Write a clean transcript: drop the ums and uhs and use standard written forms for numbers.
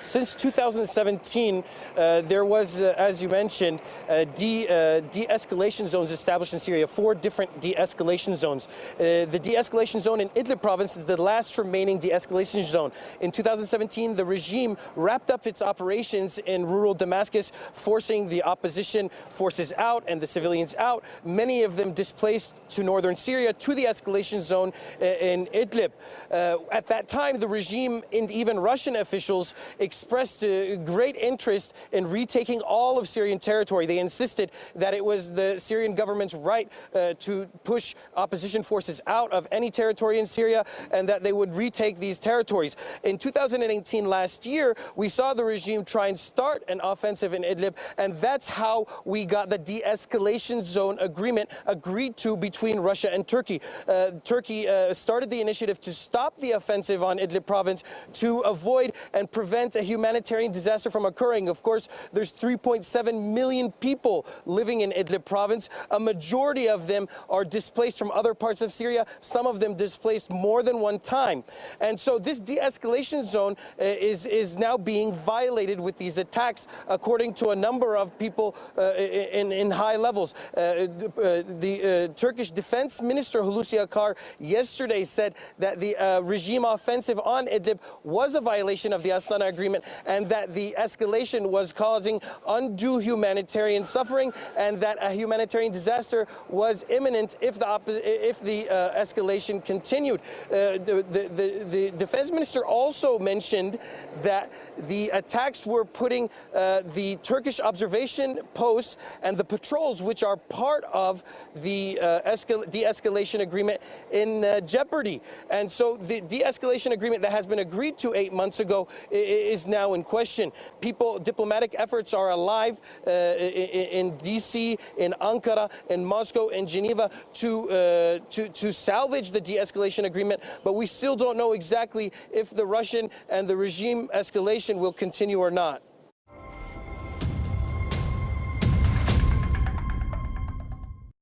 Since 2017, there was, as you mentioned, de-escalation zones established in Syria, 4 different de-escalation zones. The de-escalation zone in Idlib province is the last remaining de-escalation zone. In 2017, the regime wrapped up its operations in rural Damascus, forcing the opposition forces out and the civilians out, many of them displaced to northern Syria to the escalation zone in Idlib. At that time, the regime and even Russian officials expressed great interest in retaking all of Syrian territory. They insisted that it was the Syrian government's right to push opposition forces out of any territory in Syria and that they would retake these territories. In 2018, last year, we saw the regime try and start an offensive in Idlib, and that's how we got the de-escalation zone agreement agreed to between Russia and Turkey. Turkey started the initiative to stop the offensive on Idlib province to avoid and prevent a humanitarian disaster from occurring. Of course, there's 3.7 million people living in Idlib province. A majority of them are displaced from other parts of Syria, some of them displaced more than one time. And so this de-escalation zone is now being violated with these attacks, according to a number of people in high levels. The Turkish Defense Minister Hulusi Akar yesterday said that the regime offensive on Idlib was a violation of the Astana Agreement and that the escalation was causing undue humanitarian suffering and that a humanitarian disaster was imminent if the escalation continued. The defense minister also mentioned that the attacks were putting the Turkish observation posts and the patrols, which are part of the de-escalation agreement, in jeopardy. And so the de-escalation agreement that has been agreed to 8 months ago is now in question. Diplomatic efforts are alive in DC, in Ankara, in Moscow, in Geneva to salvage the de-escalation agreement, but we still don't know exactly if the Russian and the regime escalation will continue or not.